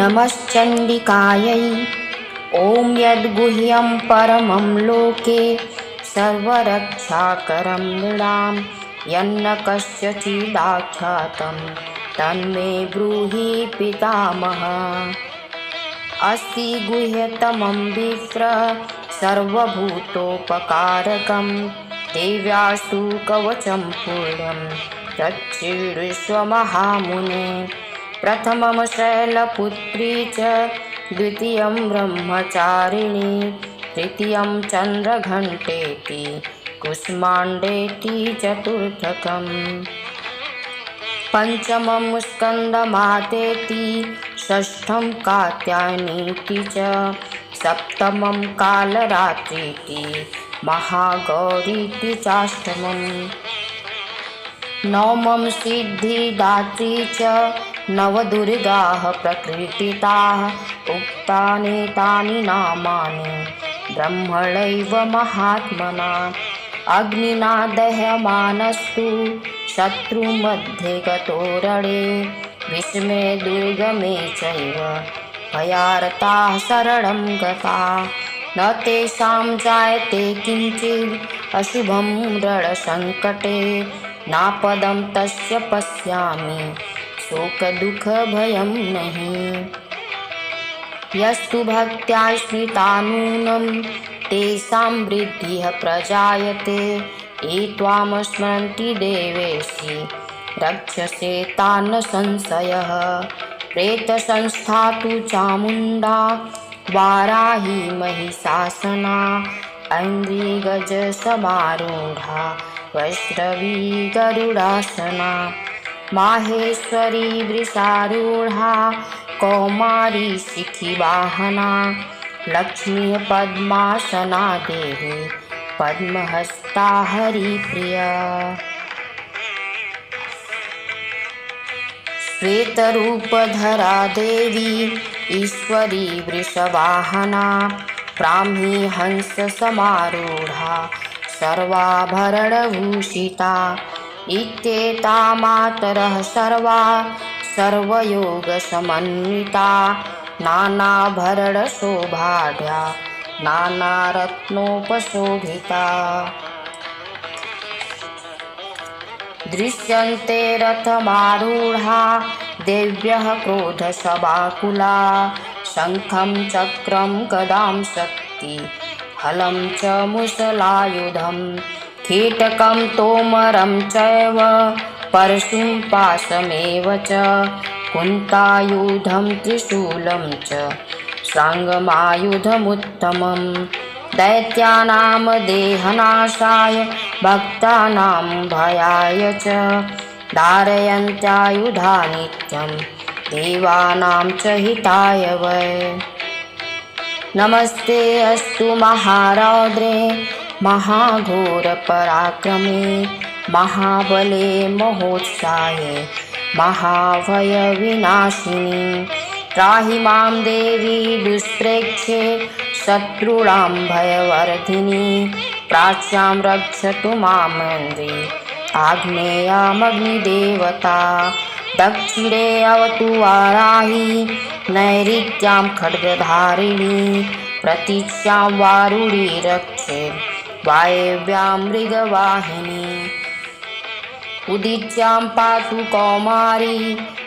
नमश्चण्डिकायै। ॐ यद्गुह्यं परमं लोके सर्वरक्षाकरं नृणां यन्न कस्यचिदाख्यातं तन्मे ब्रूहि पितामह। अस्ति गुह्यतमं विप्र सर्वभूतोपकारकं देव्यास्तु कवचं पुण्यं तच्छ्रीविश्वमहामुने। प्रथमं शैलपुत्री च द्वितीयं ब्रह्मचारिणी तृतीयं चन्द्रघण्टेति कुष्माण्डेति चतुर्थकम्। पंचमं स्कन्दमातेति षष्ठं कात्यायनीति च सप्तमं कालरात्रीति महागौरीति चाष्टमम्। नवमं सिद्धिदात्री च नवदुर्गाः प्रकीर्तिताः उक्तानि नामानि ब्रह्मणैव महात्मना। अग्निना दह्यमानस्तु शत्रुमध्ये गतो रणे विषमे दुर्गमे चैव भयार्ताः शरणं गताः। न तेषां जायते किञ्चित् अशुभं रणसङ्कटे नापदं तस्य पश्यामि शोकदुःखभयं नहि। यस्तु भक्त्या स्मृता नूनं तेषां वृद्धिः प्रजायते। ये त्वां स्मरन्ति देवेशि रक्षसे तान् संशयः। प्रेतसंस्था तु चामुण्डा वाराही महिषासना ऐन्द्रिगजसमारूढा वैष्णवी गरुडासना माहेश्वरी वृषारूढा कौमारी शिखिवाहना लक्ष्मी पद्मासना देवी पद्महस्ता हरिप्रिया। श्वेतरूपधरा देवी ईश्वरी वृषवाहना ब्राह्मी हंससमारूढा सर्वाभरणभूषिता इत्येता मातरः सर्वा सर्वयोगसमन्विता नानाभरणशोभाढ्या नानारत्नोपशोभिता। दृश्यन्ते रथमारूढा देव्यः क्रोधसभाकुला शङ्खं चक्रं गदां शक्ति हलं च मुसलायुधं कीटकं तोमरं चैव परशुं पाशमेव च कुन्तायुधं त्रिशूलं च साङ्गमायुधमुत्तमम्। दैत्यानां देहनाशाय भक्तानां भयाय च धारयन्त्यायुधा नित्यं देवानां च हिताय वै। नमस्ते अस्तु महारौद्रे महाघोरपराक्रमे महाबले महोत्साहे महाभयविनाशिनी। त्राहि मां देवी दुष्प्रेक्षे शत्रूणां भयवर्धिनी। प्राच्यां रक्षतु मामेन्द्री आग्नेयामग्निदेवता। दक्षिणे अवतु वाराही नैऋत्यां खड्गधारिणी प्रतीच्यां वारुणी रक्षेत् वायव्यां मृगवाहिनी। उदीच्यां पातु कौमारी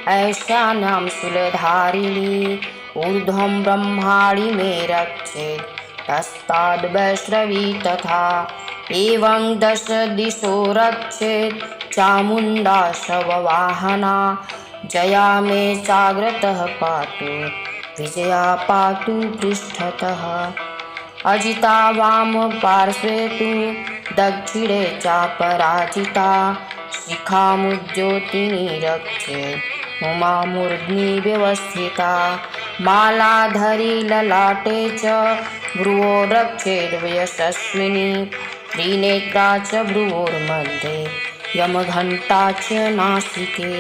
ऐशान्यां शूलधारिणी ऊर्ध्वं ब्रह्माणि मे रक्षेत् हस्ताद् वैष्णवी तथा। एवं दश दिशो रक्षेत् चामुण्डा शववाहना जया मे जाग्रतः पातु विजया पातु पृष्ठतः। अजिता वाम पार्श्वे तु दक्षिणे चापराजिता शिखामुज्ज्योतिनी रक्षेत् उमामूर्ध्नि व्यवस्थिता। मालाधरी ललाटे च भ्रुवो रक्षेद् यशस्विनी त्रिनेत्रा च भ्रुवोर्मध्ये यमघण्टा च नासिके।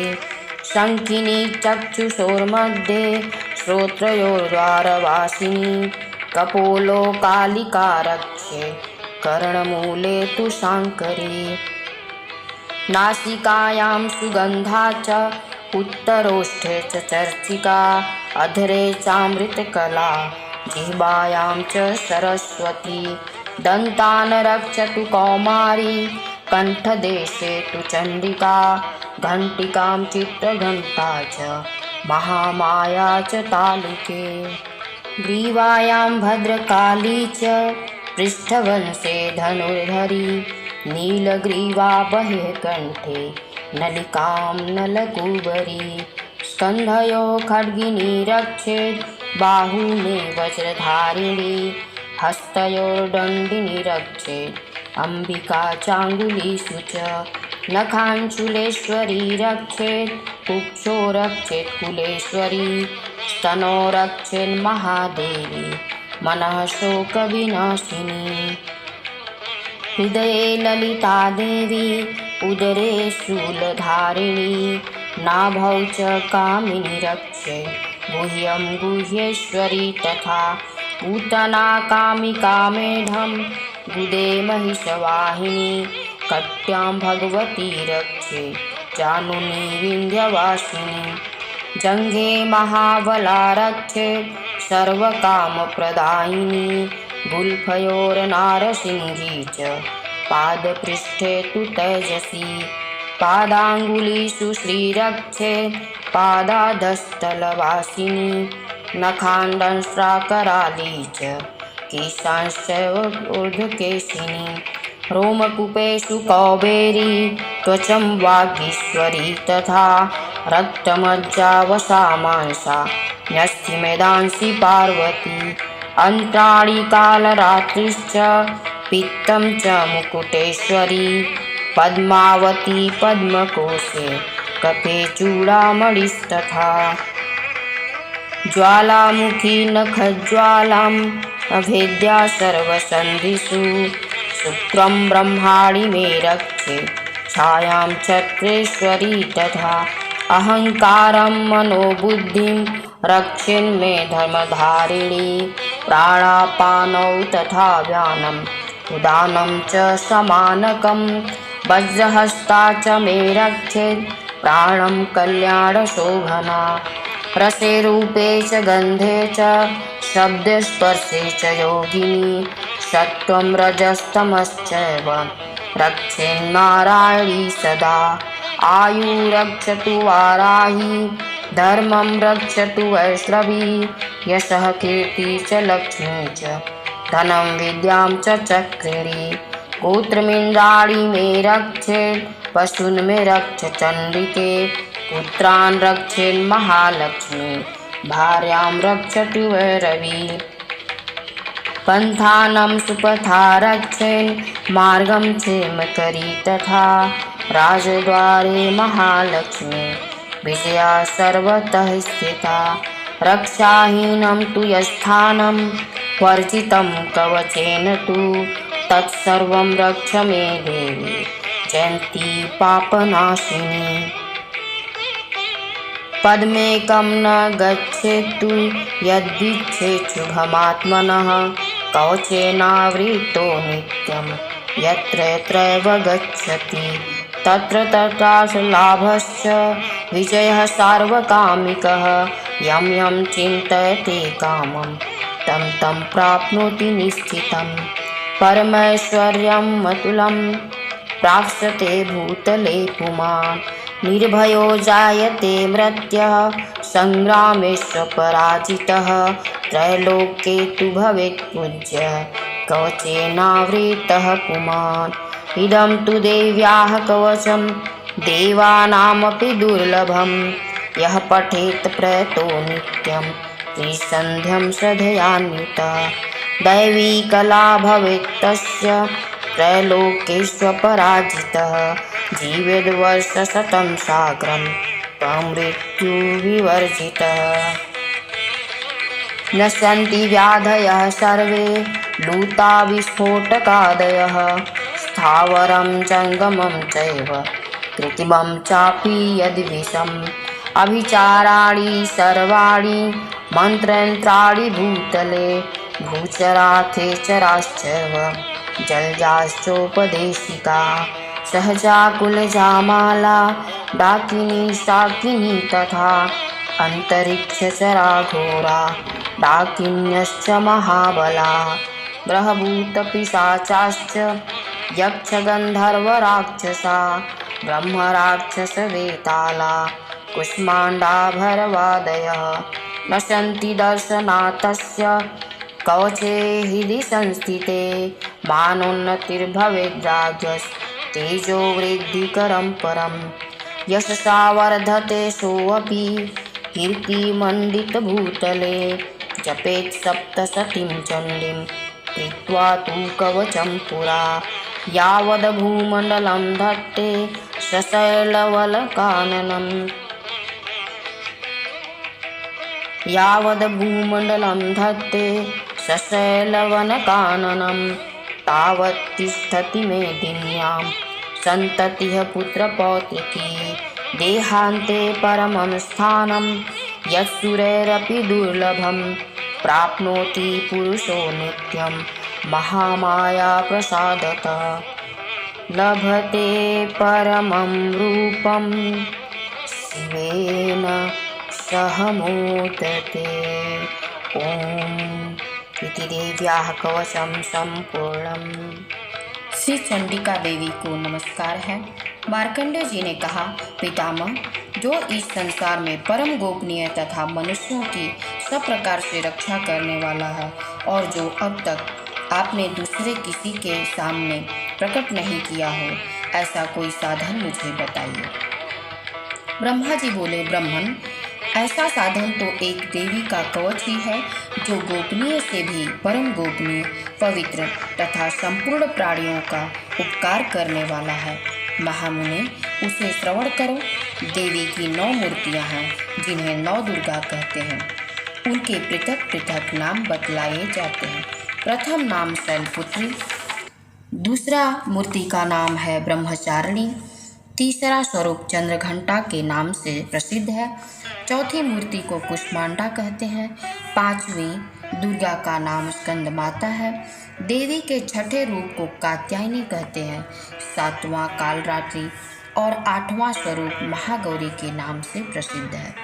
शङ्खिनी चक्षुषोर्मध्ये श्रोत्रयोर्द्वारवासिनी कपोलो कालिका रक्षेत् कर्णमूले तु शाङ्करी। नासिकायां सुगन्धा च उत्तरोष्ठे च चर्चिका अधरे चामृतकला जिह्वायां च सरस्वती दन्तान् रक्षतु कौमारी कण्ठदेशे तु चण्डिका घण्टिकां चित्रघण्टा च महामाया च तालुके ग्रीवायां भद्रकाली च पृष्ठवंशे धनुर्धरी नीलग्रीवा बहिर्कण्ठे नलिकां नलकूबरी स्कन्धयो खड्गिनी रक्षेत् बाहू मे वज्रधारिणी हस्तयोर्दण्डिनी रक्षेत् अम्बिका चाङ्गुलीषु च नखाञ्चुलेश्वरी रक्षेत् कुक्षो रक्षेत् कुलेश्वरी स्तनो रक्षेन् महादेवी मनः शोकविनाशिनी हृदये ललिता देवी उदरे शूलधारिणी नाभौ च कामिनी रक्षेत् गुह्यं गुह्येश्वरी तथा पूतना कामिका मेढं गुदे महिषवाहिनी कट्यां भगवती रक्षेत् जानुनी विन्ध्यवासिनी जङ्घे महाबला रक्षेत् सर्वकामप्रदायिनी गुल्फयोर्नारसिंही च पादपृष्ठे तु तेजसी पादाङ्गुलीषु श्रीरक्षेत् पादाधस्थलवासिनी नखाण्डंश्राकराली च केशांश्चैव ऊर्ध्वकेशिनी रोमकूपेषु कौबेरी त्वचं वागीश्वरी तथा रक्तमज्जा वसामांसा न्यस्थिमेदांसि पार्वती अन्त्राणि कालरात्रिश्च पित्तं च मुकुटेश्वरी पद्मावती पद्मकोशे कपे चूडामणिस्तथा ज्वालामुखी नखज्वालाम् अभेद्या सर्वसन्धिषु शुक्रं ब्रह्माणि मे रक्षेत् छायां चक्रेश्वरी तथा अहङ्कारं मनोबुद्धिं रक्षेन्मे धर्मधारिणी प्राणापानौ तथा व्यानम् उदानं च समानकं वज्रहस्ता च मे रक्षेत् प्राणं कल्याणशोभना रसे रूपे च गन्धे च शब्दस्पर्शे च योगिनी सत्त्वं रजस्तमश्चैव रक्षेन्नारायणी सदा आयु रक्षतु वाराही धर्मं रक्षतु वैष्णवी यशः कीर्ति च लक्ष्मी च धनं विद्यां च चक्रिणी गोत्रमिन्द्राणि मे रक्षेत् पशून् मे रक्ष चण्डिके पुत्रान् रक्षेन्महालक्ष्मी भार्यां रक्षतु वैरवी पन्थानं सुपथा रक्षेन् मार्गं क्षेमकरी तथा राजद्वारे महालक्ष्मी विजया सर्वतः स्थिता रक्षाहीनं तु यस्थानं वर्जितं कवचेन तु तत्सर्वं रक्ष मे देवी जयन्ती पापनाशिनी पद्मेकं न गच्छेत्तु यद्विच्छेच्छुभमात्मनः कवचेनावृतो नित्यं यत्र यत्रैव गच्छति तत्र तत्र लाभश्च विजयः सार्वकामिकः यं यं चिन्तयते कामं तं तं प्राप्नोति निश्चितं परमैश्वर्यं अतुलं प्राप्स्यते भूतले पुमान् निर्भयो जायते मर्त्यः सङ्ग्रामेष्वपराजितः त्रैलोक्ये तु भवेत् पूज्यः कवचेनावृतः पुमान् इदं तु देव्याः कवचं देवानामपि दुर्लभं यः पठेत् प्रयतो नित्यं त्रिसन्ध्यं श्रद्धयान्वितः दैवी कला भवेत् तस्य त्रैलोक्येष्वपराजितः जीवेद्वर्षशतं साग्रं मृत्युविवर्जितः नश्यन्ति व्याधयः सर्वे लूता विस्फोटकादयः स्थावरं जङ्गमं चैव कृत्रिमं चापि यद्विषम् अभिचाराणि सर्वाणि मन्त्रयन्त्राणि भूतले भूचराथे चराश्चैव जलजाश्चोपदेशिका सहजा कुलजामाला डाकिनी शाकिनी तथा अन्तरिक्षचराघोरा डाकिन्यश्च महाबला ग्रहभूतपिशाचाश्च यक्षगन्धर्वराक्षसा ब्रह्मराक्षसवेताला कुष्माण्डाभरवादयः नशन्ति दर्शनातस्य कवचे हृदि संस्थिते मानोन्नतिर्भवेद्राज्यस्तेजो वृद्धिकरं परम् यशसा वर्धते सोऽपि कीर्तिमण्डितभूतले जपेत् सप्तशतीं चण्डीं कृत्वा तु कवचं पुरा यावद्भूमण्डलं धत्ते सशैलवलकाननम् यावद्भूमण्डलं धत्ते सशैलवनकाननं तावत् तिष्ठति मेदिन्यां सन्ततिः पुत्रपौत्रिकी देहान्ते परमं स्थानं यत्सुरैरपि दुर्लभं प्राप्नोति पुरुषो नित्यं महामायाप्रसादतः लभते परमं रूपं शिवेन सह मोदते। ओम इति देव्याः कवचं संपूर्णम्। श्री चंडिका देवी को नमस्कार है। मार्कंडेय जी ने कहा, पितामह, जो इस संसार में परम गोपनीय तथा मनुष्यों की सब प्रकार से रक्षा करने वाला है और जो अब तक आपने दूसरे किसी के सामने प्रकट नहीं किया हो, ऐसा कोई साधन मुझे बताइए। ब्रह्मा जी बोले, ब्राह्मण, ऐसा साधन तो एक देवी का कवच ही है जो गोपनीय से भी परम गोपनीय, पवित्र तथा संपूर्ण प्राणियों का उपकार करने वाला है। महामुने, उसे श्रवण करो। देवी की 9 मूर्तियां हैं जिन्हें 9 दुर्गा कहते हैं। उनके पृथक पृथक नाम बतलाए जाते हैं। प्रथम नाम शैलपुत्री, दूसरा मूर्ति का नाम है ब्रह्मचारिणी, तीसरा स्वरूप चंद्रघंटा के नाम से प्रसिद्ध है, चौथी मूर्ति को कुष्मांडा कहते हैं, पांचवी दुर्गा का नाम स्कंद माता है, देवी के छठे रूप को कात्यायनी कहते हैं, सातवां कालरात्रि और आठवां स्वरूप महागौरी के नाम से प्रसिद्ध है।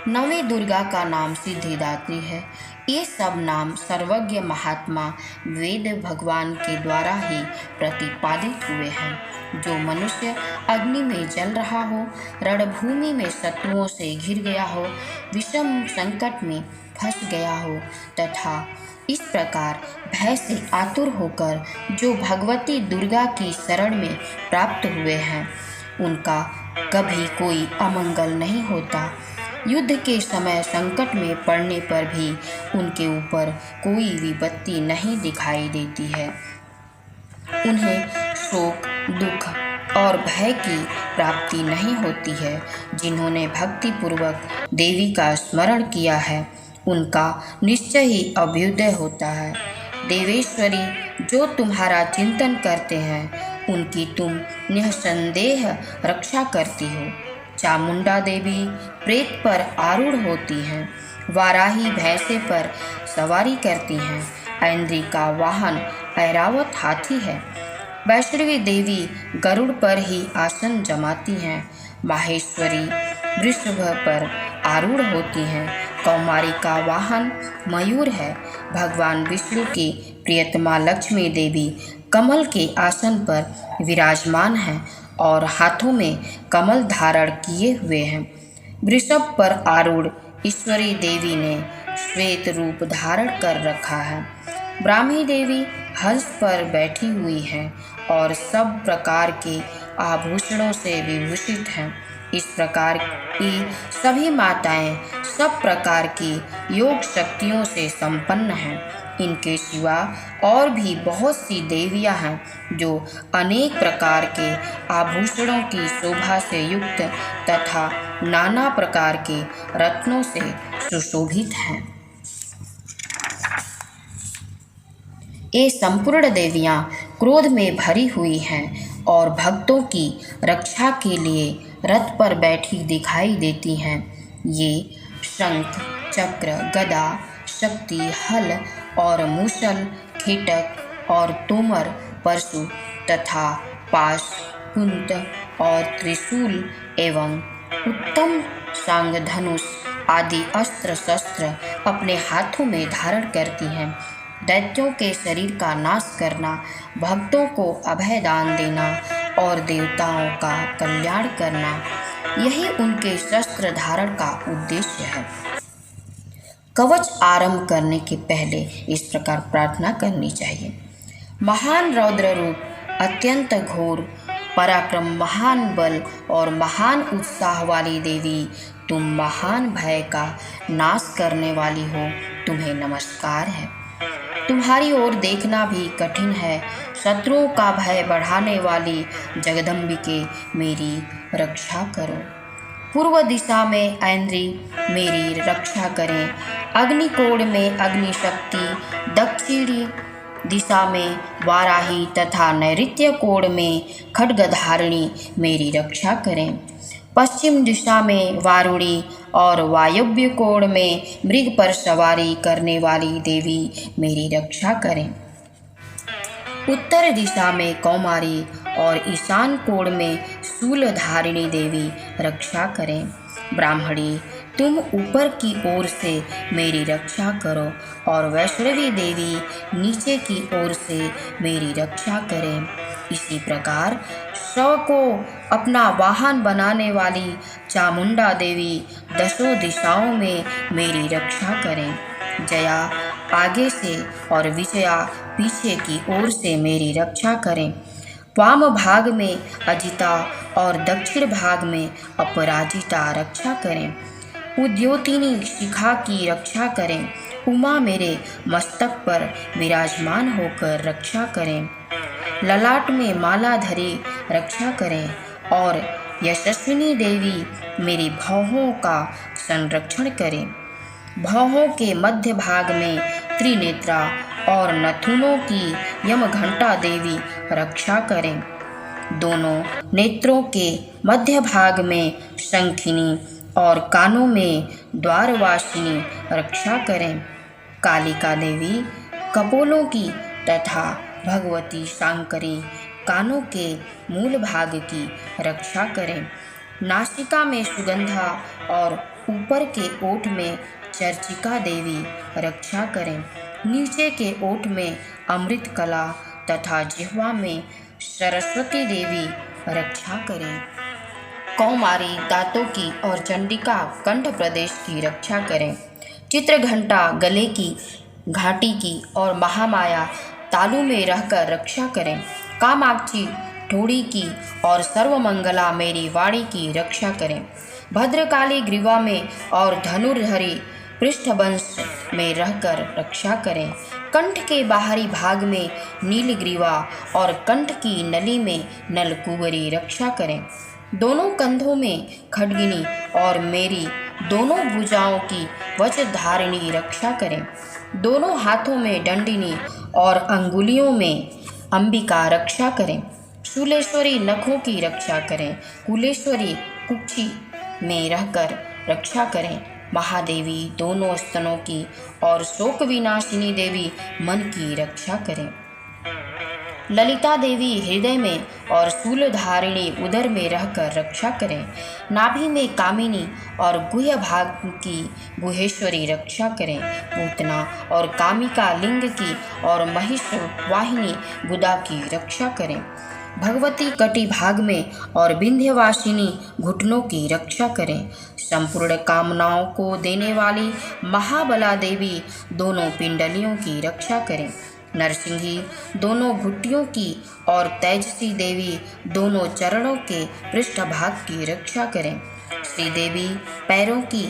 नवीं दुर्गा का नाम सिद्धिदात्री है। ये सब नाम सर्वज्ञ महात्मा वेद भगवान के द्वारा ही प्रतिपादित हुए हैं। जो मनुष्य अग्नि में जल रहा हो, रणभूमि में शत्रुओं से घिर गया हो, विषम संकट में फंस गया हो तथा इस प्रकार भय से आतुर होकर जो भगवती दुर्गा की शरण में प्राप्त हुए हैं, उनका कभी कोई अमंगल नहीं होता। युद्ध के समय संकट में पड़ने पर भी उनके ऊपर कोई विपत्ति नहीं दिखाई देती है। उन्हें शोक, दुख और भय की प्राप्ति नहीं होती है। जिन्होंने भक्ति पूर्वक देवी का स्मरण किया है, उनका निश्चय ही अभ्युदय होता है। देवेश्वरी, जो तुम्हारा चिंतन करते हैं, उनकी तुम निःसंदेह रक्षा करती हो। चामुंडा देवी प्रेत पर आरूढ़ होती हैं, वाराही भैंसे पर सवारी करती हैं, ऐन्द्री का वाहन ऐरावत हाथी है, वैष्णवी देवी गरुड़ पर ही आसन जमाती हैं, माहेश्वरी वृषभ पर आरूढ़ होती हैं, कौमारी का वाहन मयूर है, भगवान विष्णु की प्रियतमा लक्ष्मी देवी कमल के आसन पर विराजमान हैं और हाथों में कमल धारण किए हुए हैं। वृषभ पर आरूढ़ ईश्वरी देवी ने श्वेत रूप धारण कर रखा है। ब्राह्मी देवी हंस पर बैठी हुई हैं और सब प्रकार के आभूषणों से विभूषित हैं। इस प्रकार की सभी माताएं सब प्रकार की योग शक्तियों से संपन्न हैं। इनके सिवा और भी बहुत सी देवियां हैं जो अनेक प्रकार के आभूषणों की शोभा से युक्त तथा नाना प्रकार के रत्नों से सुशोभित हैं। ये संपूर्ण देवियां क्रोध में भरी हुई हैं और भक्तों की रक्षा के लिए रथ पर बैठी दिखाई देती हैं। ये शंख, चक्र, गदा, शक्ति, हल और मूसल, खीटक और तोमर, परशु तथा पाश, कुंत और त्रिशूल एवं उत्तम सांग धनुष आदि अस्त्र शस्त्र अपने हाथों में धारण करती हैं। दैत्यों के शरीर का नाश करना, भक्तों को अभय दान देना और देवताओं का कल्याण करना, यही उनके शस्त्र धारण का उद्देश्य है। कवच आरंभ करने के पहले इस प्रकार प्रार्थना करनी चाहिए। महान रौद्र रूप, अत्यंत घोर पराक्रम, महान बल और महान उत्साह वाली देवी, तुम महान भय का नाश करने वाली हो, तुम्हें नमस्कार है। तुम्हारी ओर देखना भी कठिन है। शत्रुओं का भय बढ़ाने वाली जगदम्बिके, मेरी रक्षा करो। पूर्व दिशा में ऐन्द्री मेरी रक्षा करें। अग्निकोण में अग्निशक्ति, दक्षिणी दिशा में वाराही तथा नैऋत्य कोण में खड्गधारिणी मेरी रक्षा करें। पश्चिम दिशा में वारुणी और वायव्य कोण में मृग पर सवारी करने वाली देवी मेरी रक्षा करें। उत्तर दिशा में कौमारी और ईशान कोण में शूलधारिणी देवी रक्षा करें। ब्राह्मणी, तुम ऊपर की ओर से मेरी रक्षा करो और वैष्णवी देवी नीचे की ओर से मेरी रक्षा करें। इसी प्रकार शव को अपना वाहन बनाने वाली चामुंडा देवी दसों दिशाओं में मेरी रक्षा करें। जया आगे से और विजया पीछे की ओर से मेरी रक्षा करें। वाम भाग में अजिता और दक्षिण भाग में अपराजिता रक्षा करें। उद्योतिनी शिखा की रक्षा करें। उमा मेरे मस्तक पर विराजमान होकर रक्षा करें। ललाट में माला धरी रक्षा करें और यशस्विनी देवी मेरी भौहों का संरक्षण करें। भौहों के मध्य भाग में त्रिनेत्रा और नथुनों की यमघंटा देवी रक्षा करें। दोनों नेत्रों के मध्य भाग में शंखिनी और कानों में द्वारवासिनी रक्षा करें। कालिका देवी कपोलों की तथा भगवती शांकरी कानों के मूल भाग की रक्षा करें। नासिका में सुगंधा और ऊपर के ओठ में चर्चिका देवी रक्षा करें। नीचे के ओठ में अमृत कला तथा जिह्वा में सरस्वती देवी रक्षा करें। कौमारी दांतों की और चंडिका कंठ प्रदेश की रक्षा करें। चित्रघंटा गले की, घाटी की और महामाया तालू में रहकर रक्षा करें। कामाक्षी ठोड़ी की और सर्वमंगला मेरी वाणी की रक्षा करें। भद्रकाली ग्रीवा में और धनुर्धरी पृष्ठवंश में रहकर रक्षा करें। कंठ के बाहरी भाग में नीलग्रीवा और कंठ की नली में नलकुबरी रक्षा करें। दोनों कंधों में खड्गिनी और मेरी दोनों भुजाओं की वज्रधारिणी रक्षा करें। दोनों हाथों में दंडिनी और अंगुलियों में अंबिका रक्षा करें। शूलेश्वरी नखों की रक्षा करें। कुलेश्वरी कुक्षी में रहकर रक्षा करें। महादेवी दोनों स्तनों की और शोक विनाशिनी देवी मन की रक्षा करें। ललिता देवी हृदय में और शूलधारिणी उदर में रहकर रक्षा करें। नाभि में कामिनी और गुह्य भाग की गुहेश्वरी रक्षा करें। पूतना और कामिका लिंग की और महिष वाहिनी गुदा की रक्षा करें। भगवती कटी भाग में और विंध्यवासिनी घुटनों की रक्षा करें। संपूर्ण कामनाओं को देने वाली महाबला देवी दोनों पिंडलियों की रक्षा करें। नरसिंही दोनों घुटियों की और तेजसी देवी दोनों चरणों के पृष्ठभाग की रक्षा करें। श्रीदेवी पैरों की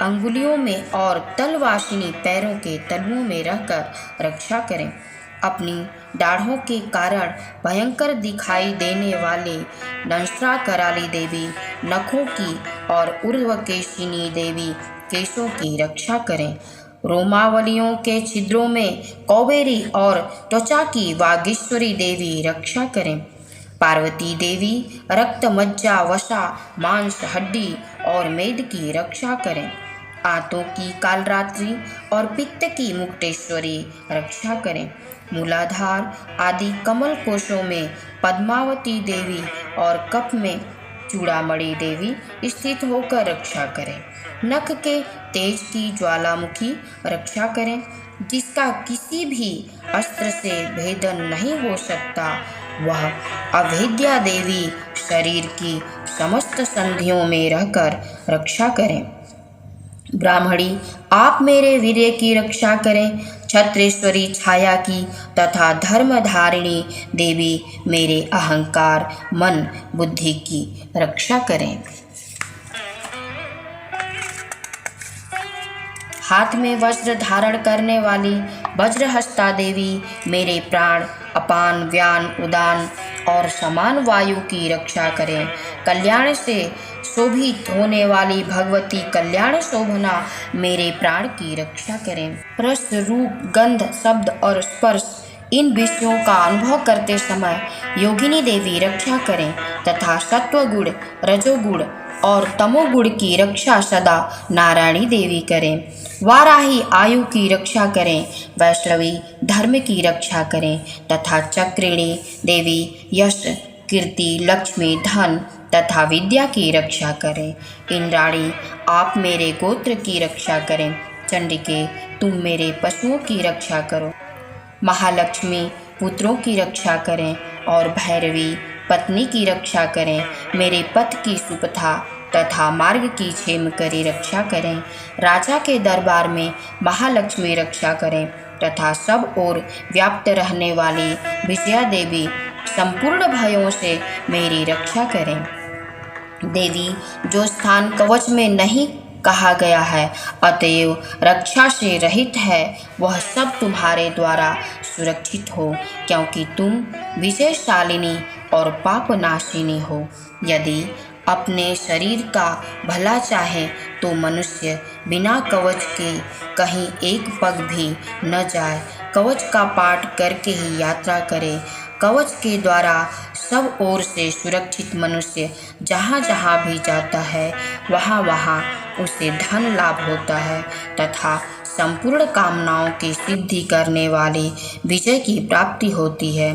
अंगुलियों में और तलवासिनी पैरों के तलुओं में रहकर रक्षा करें। अपनी दाढ़ों के कारण भयंकर दिखाई देने वाले दंश्रा कराली देवी नखों की और ऊर्ध्वकेशिनी देवी केशों की रक्षा करें। रोमावलियों के छिद्रों में कौबेरी और त्वचा की वागीश्वरी देवी रक्षा करें। पार्वती देवी रक्त मज्जा वसा मांस हड्डी और मेद की रक्षा करें। आंतों की कालरात्रि और पित्त की मुक्तेश्वरी रक्षा करें। मूलाधार आदि कमल कोशों में पद्मावती देवी और कफ में चूड़ामणि देवी स्थित होकर रक्षा करें। नख के तेज की ज्वालामुखी रक्षा करें, जिसका किसी भी अस्त्र से भेदन नहीं हो सकता। वह अभेद्या देवी शरीर की समस्त संधियों में रहकर रक्षा करें। ब्राह्मणी, आप मेरे वीर्य की रक्षा करें। छत्रेश्वरी छाया की तथा धर्मधारिणी देवी मेरे अहंकार, मन, बुद्धि की रक्षा करें। हाथ में वज्र धारण करने वाली वज्रहस्ता देवी मेरे प्राण, अपान, व्यान, उदान और समान वायु की रक्षा करें। कल्याण से शोभित होने वाली भगवती कल्याण शोभना मेरे प्राण की रक्षा करें। रस, रूप, गंध, शब्द और स्पर्श, इन विषयों का अनुभव करते समय योगिनी देवी रक्षा करें तथा सत्वगुण, रजोगुण और तमोगुण की रक्षा सदा नारायणी देवी करें। वाराही आयु की रक्षा करें, वैष्णवी धर्म की रक्षा करें तथा चक्रिणी देवी यश, कीर्ति, लक्ष्मी, धन तथा विद्या की रक्षा करें। इंद्राणी, आप मेरे गोत्र की रक्षा करें। चंडिके, तुम मेरे पशुओं की रक्षा करो। महालक्ष्मी, पुत्रों की रक्षा करें और भैरवी, पत्नी की रक्षा करें। मेरे पथ की सुपथा तथा मार्ग की क्षेम करी रक्षा करें। राजा के दरबार में महालक्ष्मी रक्षा करें तथा सब ओर व्याप्त रहने वाली विजया देवी संपूर्ण भयों से मेरी रक्षा करें। देवी, जो स्थान कवच में नहीं कहा गया है अतएव रक्षा से रहित है, वह सब तुम्हारे द्वारा सुरक्षित हो, क्योंकि तुम विजयशालिनी और पापनाशिनी हो। यदि अपने शरीर का भला चाहे तो मनुष्य बिना कवच के कहीं एक पग भी न जाए, कवच का पाठ करके ही यात्रा करे। कवच के द्वारा सब ओर से सुरक्षित मनुष्य जहाँ जहाँ भी जाता है वहाँ वहाँ उसे धन लाभ होता है तथा संपूर्ण कामनाओं की सिद्धि करने वाली विजय की प्राप्ति होती है।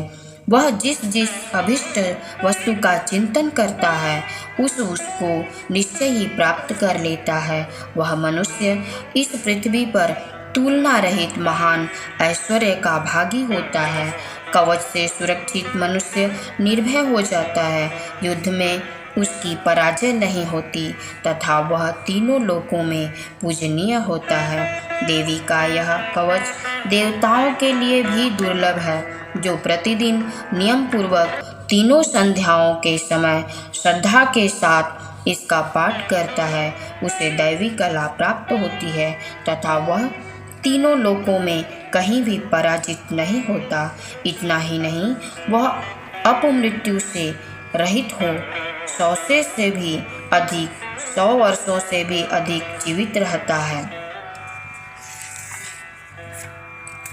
वह जिस जिस अभिष्ट वस्तु का चिंतन करता है उसको निश्चय ही प्राप्त कर लेता है। वह मनुष्य इस पृथ्वी पर तुलना रहित महान ऐश्वर्य का भागी होता है। कवच से सुरक्षित मनुष्य निर्भय हो जाता है, युद्ध में उसकी पराजय नहीं होती तथा वह तीनों लोकों में पूजनीय होता है। देवी का यह कवच देवताओं के लिए भी दुर्लभ है। जो प्रतिदिन नियम पूर्वक तीनों संध्याओं के समय श्रद्धा के साथ इसका पाठ करता है उसे दैवी कला प्राप्त होती है तथा वह तीनों लोकों में कहीं भी पराजित नहीं होता। इतना ही नहीं, वह अपमृत्यु से रहित हो 100 से भी अधिक 100 वर्षों से भी अधिक जीवित रहता है।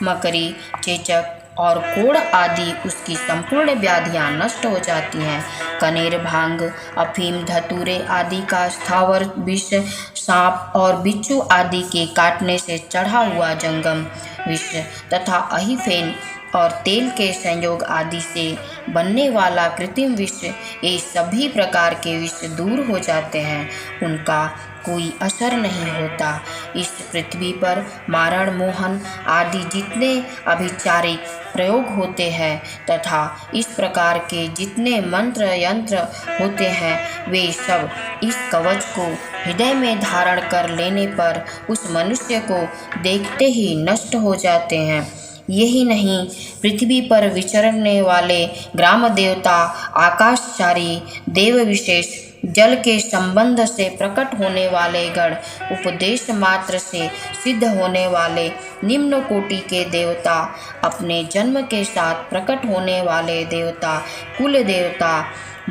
मकरी, चेचक और कोढ़ आदि उसकी संपूर्ण व्याधियां नष्ट हो जाती हैं। कनेर, भांग, अफीम, धतूरे आदि का स्थावर विष, सांप और बिच्छू आदि के काटने से चढ़ा हुआ जंगम विष तथा अहिफेन और तेल के संयोग आदि से बनने वाला कृत्रिम विष, ये सभी प्रकार के विष दूर हो जाते हैं, उनका कोई असर नहीं होता। इस पृथ्वी पर मारण, मोहन आदि जितने अभिचारिक प्रयोग होते हैं तथा इस प्रकार के जितने मंत्र यंत्र होते हैं वे सब इस कवच को हृदय में धारण कर लेने पर उस मनुष्य को देखते ही नष्ट हो जाते हैं। यही नहीं, पृथ्वी पर विचरने वाले ग्राम देवता, आकाशचारी देव विशेष, जल के संबंध से प्रकट होने वाले गण, उपदेश मात्र से सिद्ध होने वाले निम्न कोटि के देवता, अपने जन्म के साथ प्रकट होने वाले देवता, कुल देवता,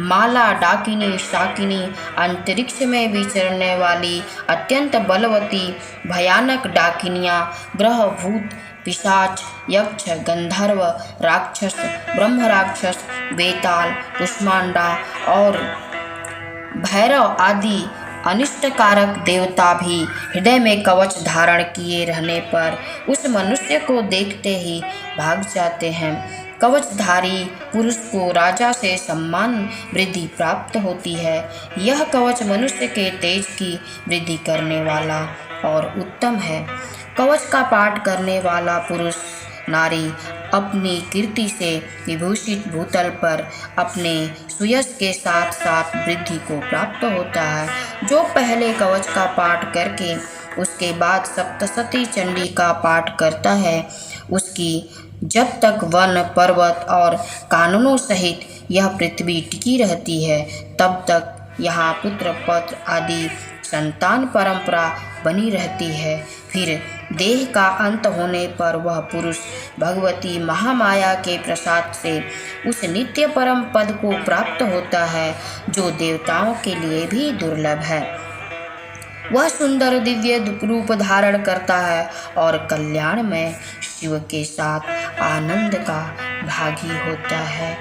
माला डाकिनी, शाकिनी, अंतरिक्ष में विचरने वाली अत्यंत बलवती भयानक डाकिनियाँ, ग्रह, भूत, पिशाच, यक्ष, गंधर्व, राक्षस, ब्रह्म राक्षस, बेताल, कुष्मांडा और भैरव आदि अनिष्टकारक देवता भी हृदय में कवच धारण किए रहने पर उस मनुष्य को देखते ही भाग जाते हैं। कवचधारी पुरुष को राजा से सम्मान वृद्धि प्राप्त होती है। यह कवच मनुष्य के तेज की वृद्धि करने वाला और उत्तम है। कवच का पाठ करने वाला पुरुष नारी अपनी कीर्ति से विभूषित भूतल पर अपने सुयश के साथ साथ वृद्धि को प्राप्त होता है। जो पहले कवच का पाठ करके उसके बाद सप्तशती चंडी का पाठ करता है, उसकी जब तक वन पर्वत और कानूनों सहित यह पृथ्वी टिकी रहती है, तब तक यहाँ पुत्र पौत्र आदि संतान परंपरा बनी रहती है। फिर देह का अंत होने पर वह पुरुष भगवती महामाया के प्रसाद से उस नित्य परम पद को प्राप्त होता है, जो देवताओं के लिए भी दुर्लभ है। वह सुंदर दिव्य रूप धारण करता है और कल्याण में शिव के साथ आनंद का भागी होता है।